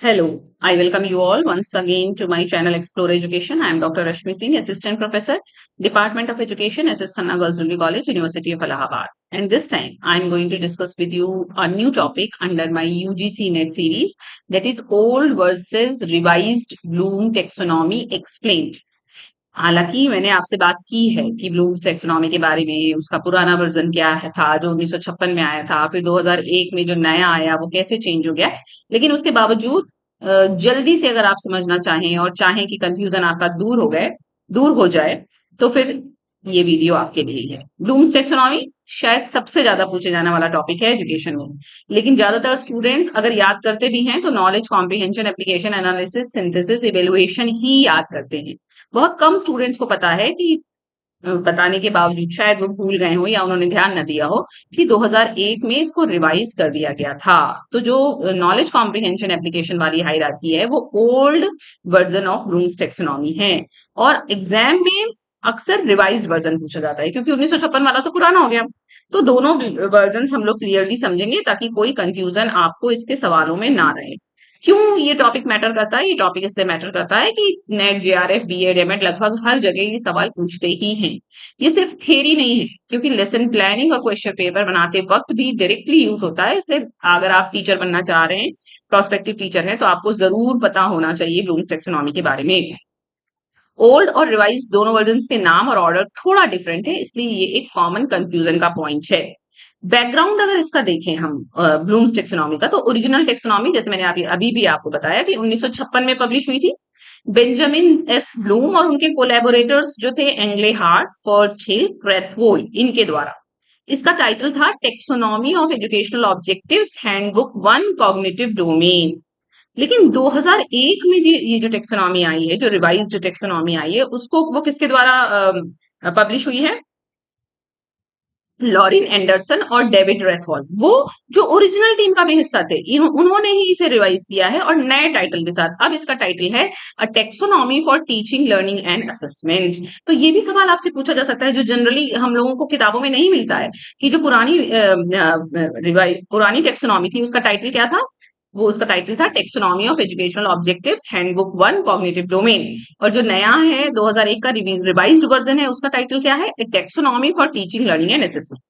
Hello, I welcome you all once again to my channel Explore Education. I am Dr. Rashmi Singh, Assistant Professor, Department of Education, SS Khanna Girls Only College, University of Allahabad. And this time I am going to discuss with you a new topic under my UGC NET series, that is Old versus Revised Bloom Taxonomy Explained. हालांकि मैंने आपसे बात की है कि blooms taxonomy के बारे में, उसका पुराना वर्जन क्या है था जो 1956 में आया था, फिर 2001 में जो नया आया वो कैसे चेंज हो गया। लेकिन उसके बावजूद जल्दी से अगर आप समझना चाहें और चाहें कि कंफ्यूजन आपका दूर हो जाए, तो फिर ये वीडियो आपके लिए ही है। ब्लूम्स टैक्सोनॉमी शायद सबसे ज्यादा पूछे जाने वाला टॉपिक है एजुकेशन में, लेकिन ज्यादातर स्टूडेंट्स अगर याद करते भी हैं तो knowledge comprehension, application, analysis, synthesis, evaluation ही याद करते हैं। बहुत कम स्टूडेंट्स को पता है कि बताने के बावजूद शायद वो भूल गए हो या उन्होंने ध्यान न दिया हो कि 2001 में इसको रिवाइज कर दिया गया था। तो जो नॉलेज कॉम्प्रिहेंशन एप्लीकेशन वाली हायरार्की है वो old version of Bloom's taxonomy है, और एग्जाम में अक्सर रिवाइज वर्जन पूछा जाता है क्योंकि 1956 वाला तो पुराना हो गया। तो दोनों वर्जन हम लोग क्लियरली समझेंगे ताकि कोई कंफ्यूजन आपको इसके सवालों में ना रहे। क्यों ये टॉपिक मैटर करता है? ये टॉपिक इसलिए मैटर करता है कि नेट, जेआरएफ, बीएड, एमएड लगभग हर जगह ये सवाल पूछते ही हैं। ये सिर्फ थ्योरी नहीं है, क्योंकि लेसन प्लानिंग और क्वेश्चन पेपर बनाते वक्त भी डायरेक्टली यूज होता है। इसलिए अगर आप टीचर बनना चाह रहे हैं, प्रोस्पेक्टिव टीचर हैं, तो आपको जरूर पता होना चाहिए ब्लूम्स टैक्सोनॉमी के बारे में। ओल्ड और रिवाइज दोनों वर्जन के नाम और ऑर्डर थोड़ा डिफरेंट है, इसलिए ये एक कॉमन कंफ्यूजन का पॉइंट है। बैकग्राउंड अगर इसका देखें हम ब्लूम्स टेक्सोनॉमी का, तो ओरिजिनल टेक्सोनॉमी जैसे मैंने अभी भी आपको बताया कि 1956 में पब्लिश हुई थी। बेंजामिन एस ब्लूम और उनके कोलैबोरेटर्स जो थे एंग्ले हार्ट, फर्स्ट हिल, क्रेथवोल, इनके द्वारा। इसका टाइटल था taxonomy of educational objectives handbook one cognitive domain. लेकिन 2001 में ये जो टेक्सोनॉमी आई है, जो रिवाइज्ड टेक्सोनॉमी आई है, उसको वो किसके द्वारा पब्लिश हुई है? लॉरिन एंडरसन और डेविड रेथवॉल, वो जो ओरिजिनल टीम का भी हिस्सा थे, उन्होंने ही इसे रिवाइज किया है और नए टाइटल के साथ। अब इसका टाइटल है a taxonomy for teaching, learning and assessment. तो ये भी सवाल आपसे पूछा जा सकता है जो जनरली हम लोगों को किताबों में नहीं मिलता है, कि जो पुरानी टेक्सोनॉमी थी उसका टाइटल क्या था? वो उसका टाइटल था taxonomy of educational objectives handbook one cognitive domain. और जो नया है 2001 का रिवाइज्ड वर्जन है, उसका टाइटल क्या है? Taxonomy for teaching, learning and assessment.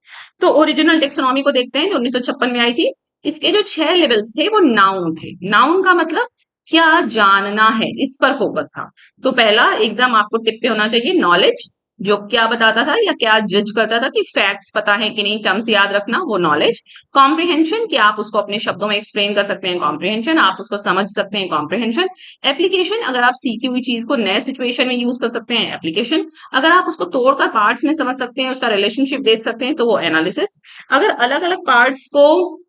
तो ओरिजिनल टेक्सोनॉमी को देखते हैं जो 1956 में आई थी। इसके जो 6 लेवल्स थे वो नाउन थे। नाउन का मतलब क्या जानना है, इस पर फोकस था। तो पहला एकदम आपको टिप पे होना चाहिए नॉलेज, जो क्या बताता था या क्या जज करता था कि फैक्ट्स पता है कि नहीं, टर्म्स याद रखना, वो नॉलेज। कॉम्प्रिहेंशन, कि आप उसको अपने शब्दों में एक्सप्लेन कर सकते हैं, कॉम्प्रिहेंशन, आप उसको समझ सकते हैं, कॉम्प्रिहेंशन। एप्लीकेशन, अगर आप सीखी हुई चीज को नए सिचुएशन में यूज कर सकते हैं, एप्लीकेशन। अगर आप उसको तोड़कर पार्ट्स में समझ सकते हैं, उसका रिलेशनशिप देख सकते हैं, तो वो एनालिसिस। अगर अलग अलग पार्ट्स को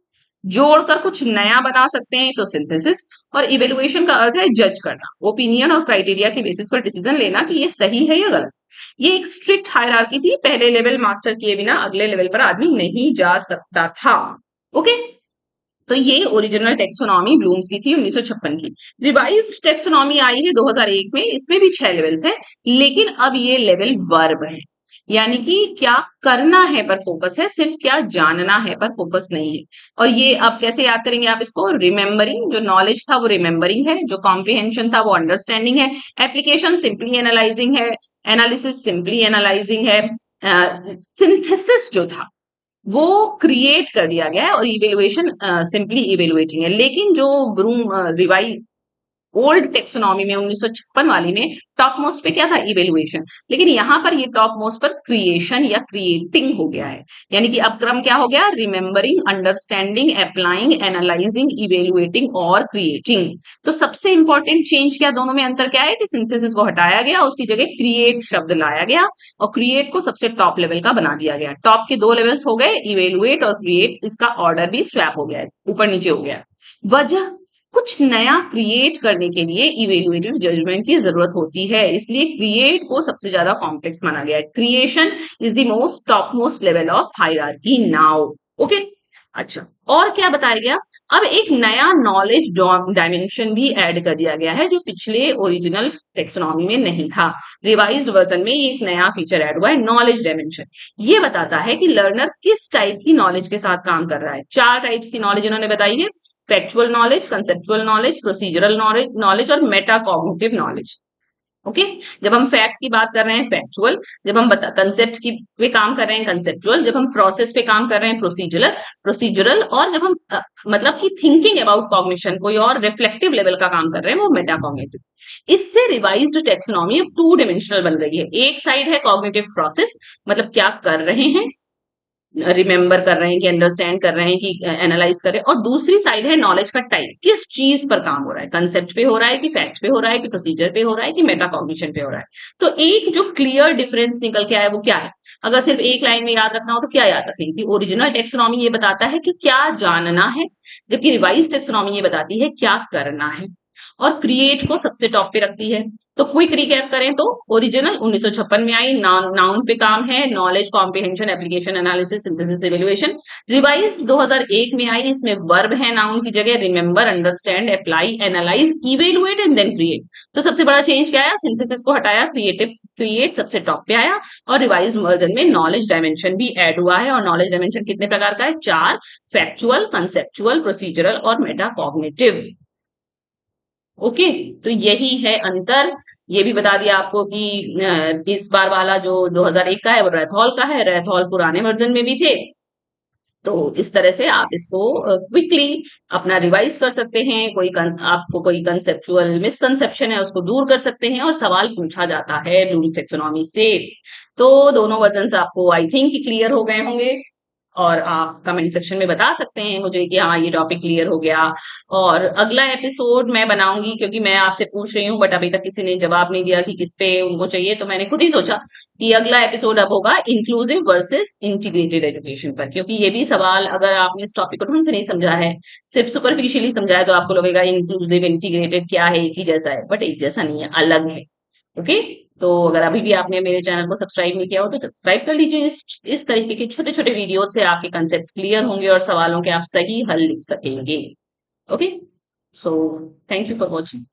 जोड़कर कुछ नया बना सकते हैं तो सिंथेसिस। और इवेल्युएशन का अर्थ है जज करना, ओपिनियन और क्राइटेरिया के बेसिस पर डिसीजन लेना कि ये सही है या गलत। ये एक स्ट्रिक्ट हायरार्की थी, पहले लेवल मास्टर किए बिना अगले लेवल पर आदमी नहीं जा सकता था। ओके, तो ये ओरिजिनल टेक्सोनॉमी ब्लूम्स की थी 1956 की। रिवाइज्ड टेक्सोनॉमी आई है 2001 में, इसमें भी 6 लेवल्स हैं, लेकिन अब ये लेवल वर्ब है, यानी कि क्या करना है पर फोकस है, सिर्फ क्या जानना है पर फोकस नहीं है। और ये अब कैसे याद करेंगे आप इसको? रिमेम्बरिंग, जो नॉलेज था वो रिमेम्बरिंग है, जो कॉम्प्रिहेंशन था वो अंडरस्टैंडिंग है, एप्लीकेशन सिंपली एनालाइजिंग है, एनालिसिस सिंपली एनालाइजिंग है, सिंथेसिस जो था वो क्रिएट कर दिया गया है, और इवेल्युएशन सिंपली इवेल्युएटिंग है। लेकिन जो ब्रूम रिवाइज ओल्ड टेक्सोनॉमी में 1956 वाली में टॉप मोस्ट पे क्या था? इवेल्युएशन। लेकिन यहां पर ये टॉप मोस्ट पर क्रिएशन या क्रिएटिंग हो गया है, यानी कि अब क्रम क्या हो गया? Remembering, understanding, applying, analysing, evaluating और क्रिएटिंग। तो सबसे इंपॉर्टेंट चेंज क्या, दोनों में अंतर क्या है? कि सिंथेसिस को हटाया गया, उसकी जगह क्रिएट शब्द लाया गया, और क्रिएट को सबसे टॉप लेवल का बना दिया गया। टॉप के 2 लेवल्स हो गए, इवेल्युएट और क्रिएट, इसका ऑर्डर भी स्वैप हो गया है, ऊपर नीचे हो गया। वजह, कुछ नया क्रिएट करने के लिए इवेल्युएटिव जजमेंट की जरूरत होती है, इसलिए क्रिएट को सबसे ज्यादा कॉम्प्लेक्स माना गया है। Creation is the most top most level of hierarchy now. Okay, अच्छा, और क्या बताया गया? अब एक नया नॉलेज डायमेंशन भी ऐड कर दिया गया है जो पिछले ओरिजिनल टेक्सोनॉमी में नहीं था। रिवाइज्ड वर्जन में ये एक नया फीचर ऐड हुआ है, नॉलेज डायमेंशन। ये बताता है कि लर्नर किस टाइप की नॉलेज के साथ काम कर रहा है। 4 टाइप्स की नॉलेज इन्होंने बताई है, factual knowledge, conceptual knowledge, procedural knowledge और मेटाकॉग्निटिव नॉलेज। ओके, जब हम फैक्ट की बात कर रहे हैं फैक्चुअल, जब हम बता कंसेप्ट की पे काम कर रहे हैं कंसेप्चुअल, जब हम प्रोसेस पे काम कर रहे हैं प्रोसीजरल प्रोसीजरल और जब हम मतलब कि थिंकिंग अबाउट कॉग्निशन कोई और रिफ्लेक्टिव लेवल का काम कर रहे हैं वो मेटाकॉग्निटिव। इससे रिवाइज्ड टेक्सोनॉमी अब 2 डिमेंशनल बन गई है। एक साइड है कॉग्निटिव प्रोसेस, मतलब क्या कर रहे हैं, रिमेंबर कर रहे हैं कि अंडरस्टैंड कर रहे हैं कि एनालाइज कर रहे हैं, और दूसरी साइड है नॉलेज का टाइप, किस चीज पर काम हो रहा है, कंसेप्ट पे हो रहा है कि फैक्ट पे हो रहा है कि प्रोसीजर पे हो रहा है कि मेटाकॉग्निशन पे हो रहा है। तो एक जो क्लियर डिफरेंस निकल के आया वो क्या है? अगर सिर्फ एक लाइन में याद रखना हो तो क्या याद रखेंगे कि ओरिजिनल टेक्सोनॉमी ये बताता है कि क्या जानना है, जबकि रिवाइज टेक्सोनॉमी ये बताती है क्या करना है, और क्रिएट को सबसे टॉप पे रखती है। तो क्विक रिकैप करें तो ओरिजिनल 1956 में आई, नाउन पे काम है, knowledge comprehension application analysis synthesis evaluation. Revise 2001 में आई, इसमें वर्ब है नाउन की जगह, remember, understand, apply, analyse, evaluate and then create. तो सबसे बड़ा चेंज क्या आया? सिंथेसिस को हटाया, क्रिएट सबसे टॉप पे आया, और रिवाइज वर्जन में नॉलेज डायमेंशन भी ऐड हुआ है। और नॉलेज डायमेंशन कितने प्रकार का है? 4, फैक्चुअल, कंसेप्चुअल, प्रोसीजरल और मेटाकॉग्निटिव। ओके, तो यही है अंतर। ये भी बता दिया आपको कि इस बार वाला जो 2001 का है वो रैथॉल का है, रैथॉल पुराने वर्जन में भी थे। तो इस तरह से आप इसको क्विकली अपना रिवाइज कर सकते हैं। आपको कोई कंसेप्चुअल मिसकंसेप्शन है उसको दूर कर सकते हैं, और सवाल पूछा जाता है ब्लूम्स टेक्सोनॉमी से। तो दोनों वर्जन आपको आई थिंक क्लियर हो गए होंगे, और आप कमेंट सेक्शन में बता सकते हैं मुझे कि हाँ ये टॉपिक क्लियर हो गया। और अगला एपिसोड मैं बनाऊंगी, क्योंकि मैं आपसे पूछ रही हूँ बट अभी तक किसी ने जवाब नहीं दिया कि किस पे उनको चाहिए, तो मैंने खुद ही सोचा कि अगला एपिसोड अब होगा इंक्लूसिव वर्सेस इंटीग्रेटेड एजुकेशन पर। क्योंकि ये भी सवाल अगर आपने इस टॉपिक को ढंग से नहीं समझा है, सिर्फ सुपरफिशियली समझा है, तो आपको लगेगा इंक्लूसिव इंटीग्रेटेड क्या है, एक ही जैसा है, बट एक जैसा नहीं है, अलग है। ओके, तो अगर अभी भी आपने मेरे चैनल को सब्सक्राइब नहीं किया हो तो सब्सक्राइब कर लीजिए। इस तरीके के छोटे छोटे वीडियो से आपके कंसेप्ट क्लियर होंगे और सवालों के आप सही हल लिख सकेंगे। Okay, so thank you for watching.